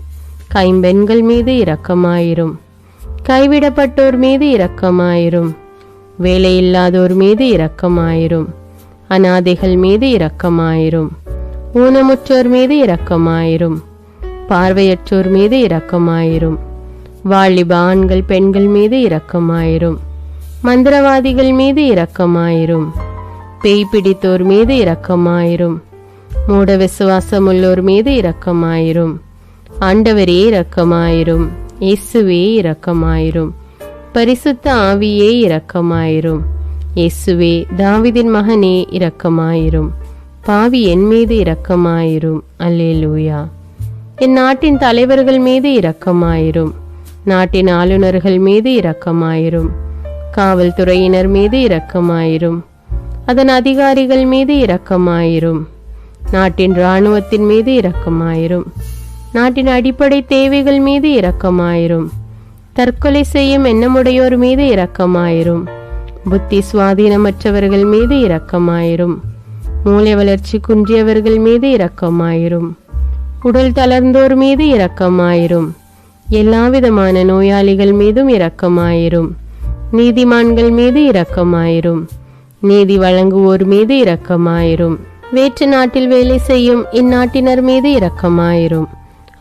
கைம்பெண்கள் மீது இரக்கமாயிரும். கைவிடப்பட்டோர் மீது இரக்கமாயிரும். வேலையில்லாதோர் மீது இரக்கமாயிரும். அநாதைகள் மீது இரக்கமாயிரும். ஊனமுற்றோர் மீது இரக்கமாயிரும். பார்வையற்றோர் மீது இரக்கமாயிரும். வாலிப ஆண்கள் பெண்கள் மீது இரக்கமாயிரும். மந்திரவாதிகள் மீது இரக்கமாயிரும். பேய் பிடித்தோர் மீது இரக்கமாயிரும். மூட விசுவாசமுள்ளோர் மீது இரக்கமாயிரும். ஆண்டவரே இரக்கமாயிரும். இயேசுவே இரக்கமாயிரும். பரிசுத்த ஆவியே இரக்கமாயிரும். இயேசுவே தாவீதின் மகனே இரக்கமாயிரும். பாவி என் மீது இரக்கமாயிரும். அல்லேலூயா. என் நாட்டின் தலைவர்கள் மீது இரக்கமாயிரும். நாட்டின் ஆளுநர்கள் மீது இரக்கமாயிரும். காவல்துறையினர் மீது இரக்கமாயிரும். அதன் அதிகாரிகள் மீது இரக்கமாயிரும். நாட்டின் இராணுவத்தின் மீது இரக்கமாயிரும். நாட்டின் அடிப்படை தேவைகள் மீது இரக்கமாயிரும். தற்கொலை செய்யும் எண்ணமுடையோர் மீது இரக்கமாயிரும். புத்தி சுவாதீனமற்றவர்கள் மீது இரக்கமாயிரும். மூளை வளர்ச்சி குன்றியவர்கள் மீது இரக்கமாயிரும். உடல் தளர்ந்தோர் மீது இரக்கமாயிரும். எல்லாவிதமான நோயாளிகள் மீதும் இரக்கமாயிரும். நீதிமான்கள் மீது இரக்கமாயிரும். நீதி வழங்குவோர் மீது இரக்கமாயிரும். வேற்று நாட்டில் வேலை செய்யும் இந்நாட்டினர் மீது இரக்கமாயிரும்.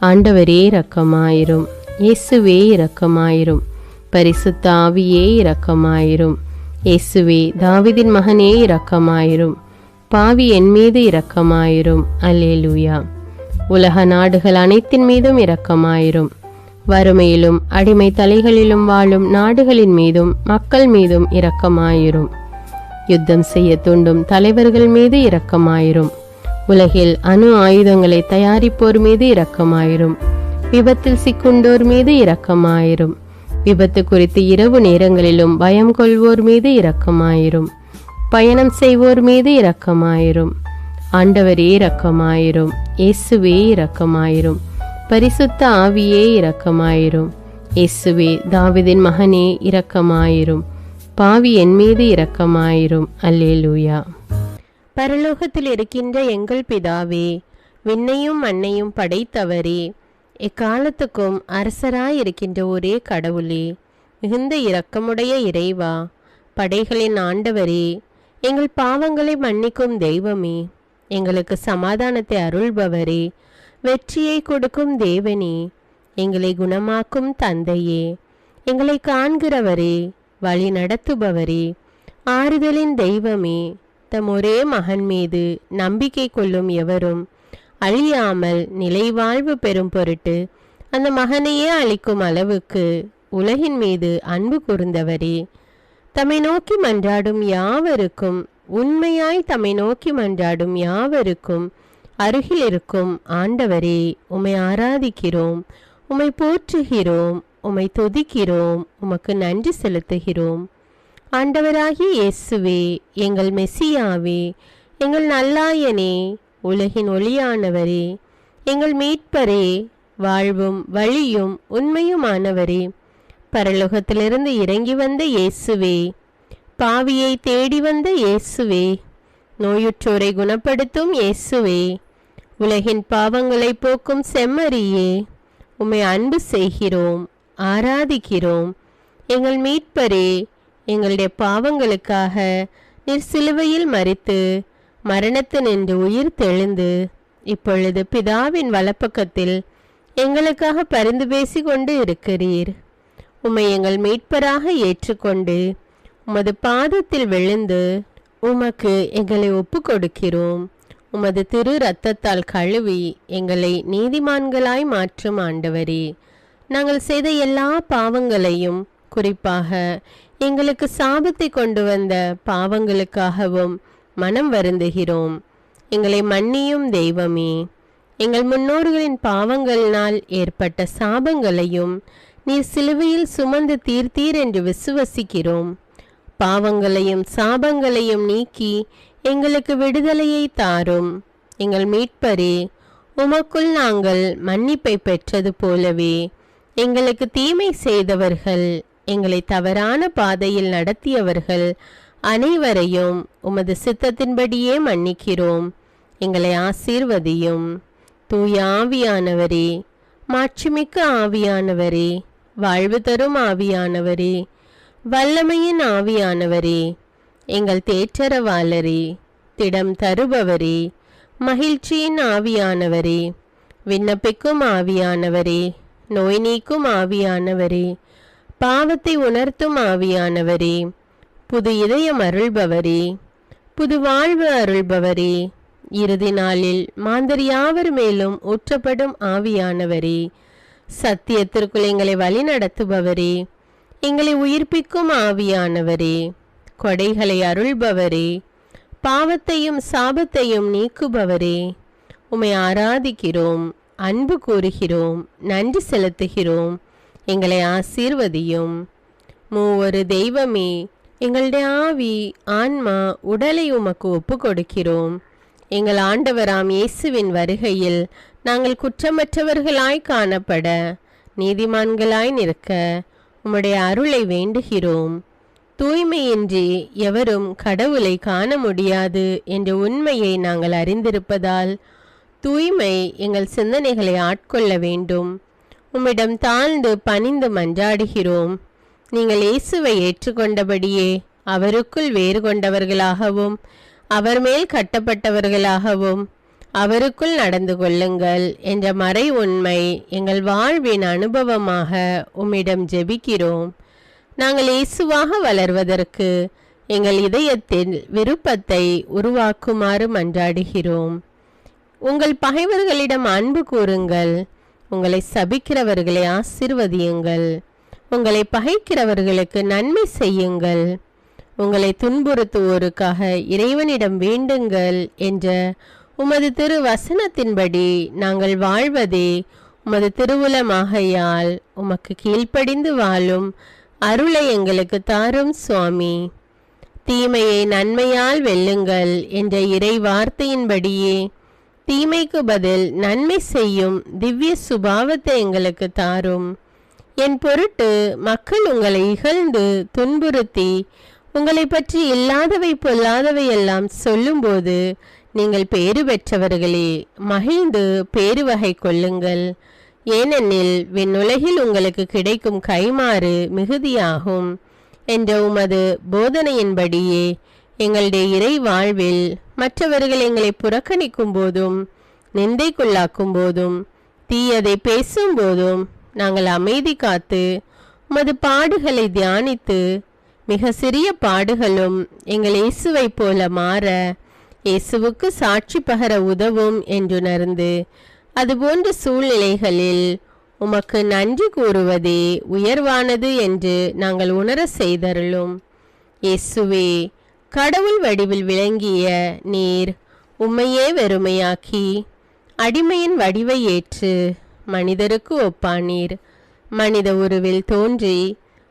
ஆண்டவரே இரக்கமாயிரும். இயேசுவே இரக்கமாயிரும். பரிசுத்த ஆவியே இரக்கமாயிரும். இயேசுவே தாவீதின் மகனே இரக்கமாயிரும். பாவி என் மீது இரக்கமாயிரும். அல்லேலூயா. உலக நாடுகள் அனைத்தின் மீதும் இரக்கமாயிரும். வறுமையிலும் அடிமை தலைகளிலும் வாழும் நாடுகளின் மீதும் மக்கள் மீதும் இரக்கமாயிரும். யுத்தம் செய்ய தூண்டும் தலைவர்கள் மீது இரக்கமாயிரும். உலகில் அணு ஆயுதங்களை தயாரிப்போர் மீது இரக்கமாயிரும். விபத்தில் சிக்குண்டோர் மீது இரக்கமாயிரும். விபத்து குறித்து இரவு நேரங்களிலும் பயம் கொள்வோர் மீது இரக்கமாயிரும். பயணம் செய்வோர் மீது இரக்கமாயிரும். ஆண்டவரே இரக்கமாயிரும். இயேசுவே இரக்கமாயிரும். பரிசுத்த ஆவியே இரக்கமாயிரும். இயேசுவே தாவீதின் மகனே இரக்கமாயிரும். பாவி என் மீது இரக்கமாயிரும். அல்லேலூயா. பரலோகத்தில் இருக்கின்ற எங்கள் பிதாவே, விண்ணையும் மண்ணையும் படைத்தவரே, எக்காலத்துக்கும் அரசராயிருக்கின்ற ஒரே கடவுளே, மிகுந்த இரக்கமுடைய இறைவா, படைகளின் ஆண்டவரே, எங்கள் பாவங்களை மன்னிக்கும் தெய்வமே, எங்களுக்கு சமாதானத்தை அருள்பவரே, வெற்றியை கொடுக்கும் தேவனே, எங்களை குணமாக்கும் தந்தையே, எங்களை காண்கிறவரே, வழி நடத்துபவரே, ஆறுதலின் தெய்வமே, தம் ஒரே மகன் மீது நம்பிக்கை கொள்ளும் எவரும் அழியாமல் நிலைவாழ்வு பெறும் பொருட்டு அந்த மகனையே அளிக்கும் அளவுக்கு உலகின் மீது அன்பு கூர்ந்தவரே, தம்மை நோக்கி மன்றாடும் யாவருக்கும், உண்மையாய் தம்மை நோக்கி மன்றாடும் யாவருக்கும் அருகில் இருக்கும் ஆண்டவரே, உம்மை ஆராதிக்கிறோம், உம்மை போற்றுகிறோம், உம்மை துதிக்கிறோம், உமக்கு நன்றி செலுத்துகிறோம். ஆண்டவராகிய இயேசுவே, எங்கள் மெசியாவே, எங்கள் நல்லாயனே, உலகின் ஒளியானவரே, எங்கள் மீட்பரே, வாழ்வும் வழியும் உண்மையுமானவரே, பரலோகத்திலிருந்து இறங்கி வந்த இயேசுவே, பாவியை தேடி வந்த இயேசுவே, நோயுற்றோரை குணப்படுத்தும் இயேசுவே, உலகின் பாவங்களை போக்கும் செம்மறியே, உம்மை அன்பு செய்கிறோம், ஆராதிக்கிறோம். எங்கள் மீட்பரே, எங்களுடைய பாவங்களுக்காக நீர் சிலுவையில் மரித்து மரணத்தினின்று உயிர் தெழுந்து இப்பொழுது பிதாவின் வலப்பக்கத்தில் எங்களுக்காக பரிந்து பேசி கொண்டு இருக்கிறீர். உம்மை எங்கள் மீட்பராக ஏற்றுக்கொண்டு உமது பாதத்தில் விழுந்து உமக்கு எங்களை ஒப்பு கொடுக்கிறோம். உமது திரு இரத்தத்தால் கழுவி எங்களை நீதிமான்களாய் மாற்றும் ஆண்டவரே, நாங்கள் செய்த எல்லா பாவங்களையும், குறிப்பாக எங்களுக்கு சாபத்தை கொண்டு வந்த பாவங்களுக்காகவும் மனம் வருந்துகிறோம். எங்களை மன்னியும் தெய்வமே. எங்கள் முன்னோர்களின் பாவங்களினால் ஏற்பட்ட சாபங்களையும் நீர் சிலுவையில் சுமந்து தீர்த்தீர் என்று விசுவசிக்கிறோம். பாவங்களையும் சாபங்களையும் நீக்கி எங்களுக்கு விடுதலையை தாரும். எங்கள் மீட்பரே, உமக்குள் நாங்கள் மன்னிப்பை பெற்றது போலவே எங்களுக்கு தீமை செய்தவர்கள், எங்களை தவறான பாதையில் நடத்தியவர்கள் அனைவரையும் உமது சித்தத்தின்படியே மன்னிக்கிறோம். எங்களை ஆசீர்வதியும். தூய ஆவியானவரே, மாட்சிமிக்க ஆவியானவரே, வாழ்வு தரும் ஆவியானவரே, வல்லமையின் ஆவியானவரே, எங்கள் தேற்றரவாளரே, திடம் தருபவரே, மகிழ்ச்சியின் ஆவியானவரே, விண்ணப்பிக்கும் ஆவியானவரே, நோய் நீக்கும் ஆவியானவரே, பாவத்தை உணர்த்தும் ஆவியானவரே, புது இதயம் அருள்பவரே, புது வாழ்வு அருள்பவரே, இறுதி நாளில் மாந்தர் யாவர் மேலும் ஊற்றப்படும் ஆவியானவரே, சத்தியத்திற்குள் எங்களை வழி நடத்துபவரே, எங்களை உயிர்ப்பிக்கும் ஆவியானவரே, கொடைகளை அருள்பவரே, பாவத்தையும் சாபத்தையும் நீக்குபவரே, உம்மை ஆராதிக்கிறோம், அன்பு கூறுகிறோம், நன்றி செலுத்துகிறோம். எங்களை ஆசீர்வதியும். மூவொரு தெய்வமே, எங்களுடைய ஆவி, ஆன்மா, உடலை உமக்கு ஒப்பு கொடுக்கிறோம். எங்கள் ஆண்டவராம் இயேசுவின் வருகையில் நாங்கள் குற்றமற்றவர்களாய் காணப்பட, நீதிமான்களாய் நிற்க உம்முடைய அருளை வேண்டுகிறோம். தூய்மையின்றி எவரும் கடவுளை காண முடியாது என்ற உண்மையை நாங்கள் அறிந்திருப்பதால் தூய்மை எங்கள் சிந்தனைகளை ஆட்கொள்ள வேண்டும். உம்மிடம் தாழ்ந்து பணிந்து மன்றாடுகிறோம். நீங்கள் இயேசுவை ஏற்றுக்கொண்டபடியே அவருக்குள் வேறு கொண்டவர்களாகவும் அவர் மேல் கட்டப்பட்டவர்களாகவும் அவருக்குள் நடந்து கொள்ளுங்கள் என்ற மறை உண்மை எங்கள் வாழ்வின் அனுபவமாக உம்மிடம் ஜெபிக்கிறோம். நாங்கள் இயேசுவாக வளர்வதற்கு எங்கள் இதயத்தில் விருப்பத்தை உருவாக்குமாறு மன்றாடுகிறோம். உங்கள் பகைவர்களிடம் அன்பு கூறுங்கள். உங்களை சபிக்கிறவர்களை ஆசீர்வதியுங்கள். உங்களை பகைக்கிறவர்களுக்கு நன்மை செய்யுங்கள். உங்களை துன்புறுத்துவோருக்காக இறைவனிடம் வேண்டுங்கள் என்ற உமது திரு வசனத்தின்படி நாங்கள் வாழ்வதே உமது திருவுலமாகையால் உமக்கு கீழ்ப்படிந்து வாழும் அருளை எங்களுக்கு தாரும் சுவாமி. தீமையை நன்மையால் வெல்லுங்கள் என்ற இறை வார்த்தையின்படியே தீமைக்கு பதில் நன்மை செய்யும் திவ்ய சுபாவத்தை எங்களுக்கு தாரும். என் பொருட்டு மக்கள் உங்களை இகழ்ந்து துன்புறுத்தி உங்களை பற்றி இல்லாதவை பொல்லாதவை எல்லாம் சொல்லும்போது நீங்கள் பேறு பெற்றவர்களே, மகிழ்ந்து பேறு வகை கொள்ளுங்கள். ஏனெனில் விண்ணுலகில் உங்களுக்கு கிடைக்கும் கைமாறு மிகுதியாகும் என்ற உமது போதனையின்படியே எங்களுடைய இறை வாழ்வில் மற்றவர்கள் எங்களை புறக்கணிக்கும் போதும் நிந்தைக்குள்ளாக்கும் போதும் தீயதை பேசும் போதும் நாங்கள் அமைதி காத்து உமது பாடுகளை தியானித்து மிக சிறிய பாடுகளும் எங்கள் இயேசுவை போல மாற இயேசுவுக்கு சாட்சி பகர உதவும் என்றுணர்ந்து அதுபோன்ற சூழ்நிலைகளில் உமக்கு நன்றி கூறுவதே உயர்வானது என்று நாங்கள் உணர செய்தருளும். இயேசுவே, கடவுள் வடிவில் விளங்கிய நீர் உம்மையே வெறுமையாக்கி அடிமையின் வடிவை ஏற்று மனிதருக்கு ஒப்பானீர். மனித உருவில் தோன்றி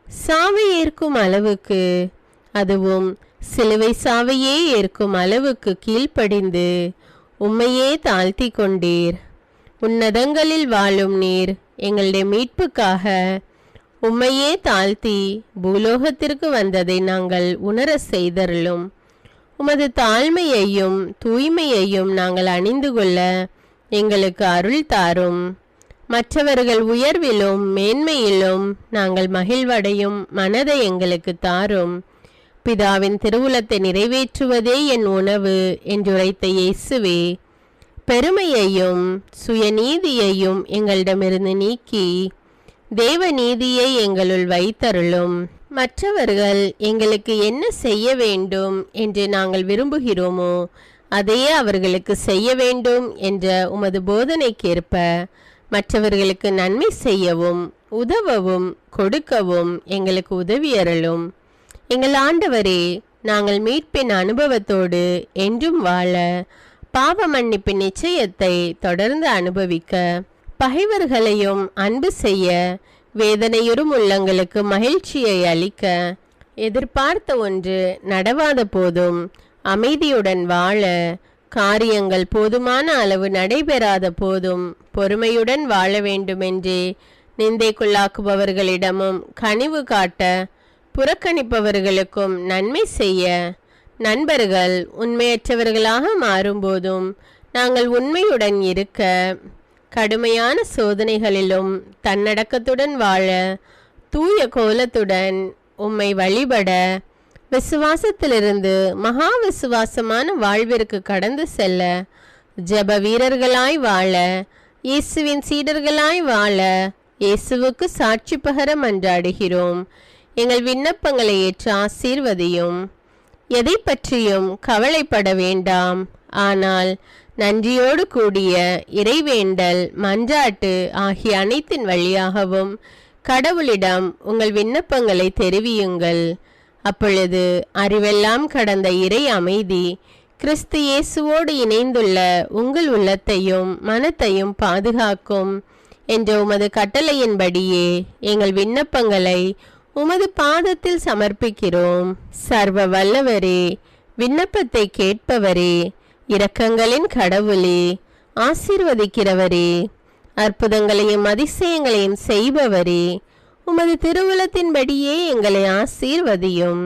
சாவை ஏற்கும் அளவுக்கு, அதுவும் சிலுவை சாவையே ஏற்கும் அளவுக்கு கீழ்ப்படிந்து உம்மையே தாழ்த்தி கொண்டீர். உன்னதங்களில் வாழும் நீர் எங்களுடைய மீட்புக்காக உம்மையே தாழ்த்தி பூலோகத்திற்கு வந்ததை நாங்கள் உணர செய்தருளும். உமது தாழ்மையையும் தூய்மையையும் நாங்கள் அணிந்து கொள்ள எங்களுக்கு அருள் தாரும். மற்றவர்கள் உயர்விலும் மேன்மையிலும் நாங்கள் மகிழ்வடையும் மனதை எங்களுக்கு தாரும். பிதாவின் திருவுளத்தை நிறைவேற்றுவதே என் உணவு என்றுரைத்த இயேசுவே, பெருமையையும் சுயநீதியையும் எங்களிடமிருந்து நீக்கி தேவ நீதியை எங்களுள் வைத்தருளும். மற்றவர்கள் எங்களுக்கு என்ன செய்ய வேண்டும் என்று நாங்கள் விரும்புகிறோமோ அதையே அவர்களுக்கு செய்ய வேண்டும் என்ற உமது போதனைக்கேற்ப மற்றவர்களுக்கு நன்மை செய்யவும் உதவவும் கொடுக்கவும் எங்களுக்கு உதவி அருளும். எங்கள் ஆண்டவரே, நாங்கள் மீட்பின் அனுபவத்தோடு என்றும் வாழ, பாவ மன்னிப்பின் நிச்சயத்தை தொடர்ந்து அனுபவிக்க, பகைவர்களையும் அன்பு செய்ய, வேதனையுறும் உள்ளங்களுக்கு மகிழ்ச்சியை அளிக்க, எதிர்பார்த்த ஒன்று நடவாத போதும் அமைதியுடன் வாழ, காரியங்கள் போதுமான அளவு நடைபெறாத போதும் பொறுமையுடன் வாழ வேண்டுமென்றே நிந்தைக்குள்ளாக்குபவர்களிடமும் கனிவு காட்ட, புறக்கணிப்பவர்களுக்கும் நன்மை செய்ய, நண்பர்கள் உண்மையற்றவர்களாக மாறும்போதும் நாங்கள் உண்மையுடன் இருக்க, கடுமையான சோதனைகளிலும் தன்னடக்கத்துடன் வாழ, தூய கோலத்துடன் உம்மை வழிபட, விசுவாசத்திலிருந்து மகா விசுவாசமான வாழ்விற்கு கடந்து செல்ல, ஜெப வீரர்களாய் வாழ, இயேசுவின் சீடர்களாய் வாழ, இயேசுவுக்கு சாட்சி பகர மன்றாடுகிறோம். எங்கள் விண்ணப்பங்களை ஏற்று ஆசீர்வதியும். எதை பற்றியும் கவலைப்பட வேண்டாம். ஆனால் நன்றியோடு கூடிய இறைவேண்டல், மன்றாட்டு ஆகிய அனைத்தின் வழியாகவும் கடவுளிடம் உங்கள் விண்ணப்பங்களை தெரிவியுங்கள். அப்பொழுது அறிவெல்லாம் கடந்த இறை அமைதி கிறிஸ்து இயேசுவோடு இணைந்துள்ள உங்கள் உள்ளத்தையும் மனத்தையும் பாதுகாக்கும் என்ற உமது கட்டளையின்படியே எங்கள் விண்ணப்பங்களை உமது பாதத்தில் சமர்ப்பிக்கிறோம். சர்வ வல்லவரே, விண்ணப்பத்தை கேட்பவரே, இரக்கங்களின் கடவுளே, ஆசீர்வதிக்கிறவரே, அற்புதங்களையும் அதிசயங்களையும் செய்பவரே, உமது திருவுளத்தின்படியே எங்களை ஆசீர்வதியும்.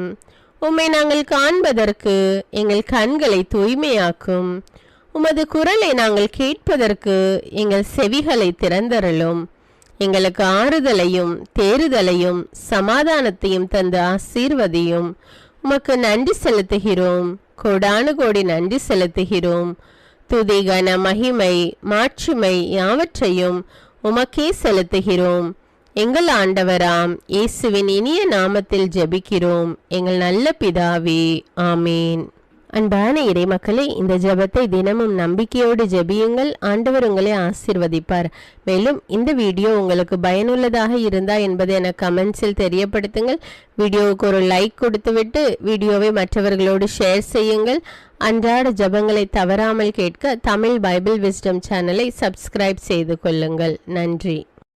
உம்மை நாங்கள் காண்பதற்கு எங்கள் கண்களை தூய்மையாக்கும். உமது குரலை நாங்கள் கேட்பதற்கு எங்கள் செவிகளை திறந்தருளும். எங்களுக்கு ஆறுதலையும் தேறுதலையும் சமாதானத்தையும் தந்து ஆசீர்வதியும். உமக்கு நன்றி செலுத்துகிறோம். கோடானு கோடி நன்றி செலுத்துகிறோம். துதி, கன, மகிமை, மாட்சிமை யாவற்றையும் உமக்கே செலுத்துகிறோம். எங்கள் ஆண்டவராம் இயேசுவின் இனிய நாமத்தில் ஜெபிக்கிறோம் எங்கள் நல்ல பிதாவே, ஆமேன். அன்பான இறைமக்களே, இந்த ஜெபத்தை தினமும் நம்பிக்கையோடு ஜெபியுங்கள். ஆண்டவர் உங்களை ஆசீர்வதிப்பார். மேலும் இந்த வீடியோ உங்களுக்கு பயனுள்ளதாக இருந்தா என்பதை எனக்கு கமெண்ட்ஸில் தெரியப்படுத்துங்கள். வீடியோவுக்கு ஒரு லைக் கொடுத்துவிட்டு வீடியோவை மற்றவர்களோடு ஷேர் செய்யுங்கள். அன்றாட ஜெபங்களை தவறாமல் கேட்க தமிழ் பைபிள் விஸ்டம் சேனலை சப்ஸ்கிரைப் செய்து கொள்ளுங்கள். நன்றி.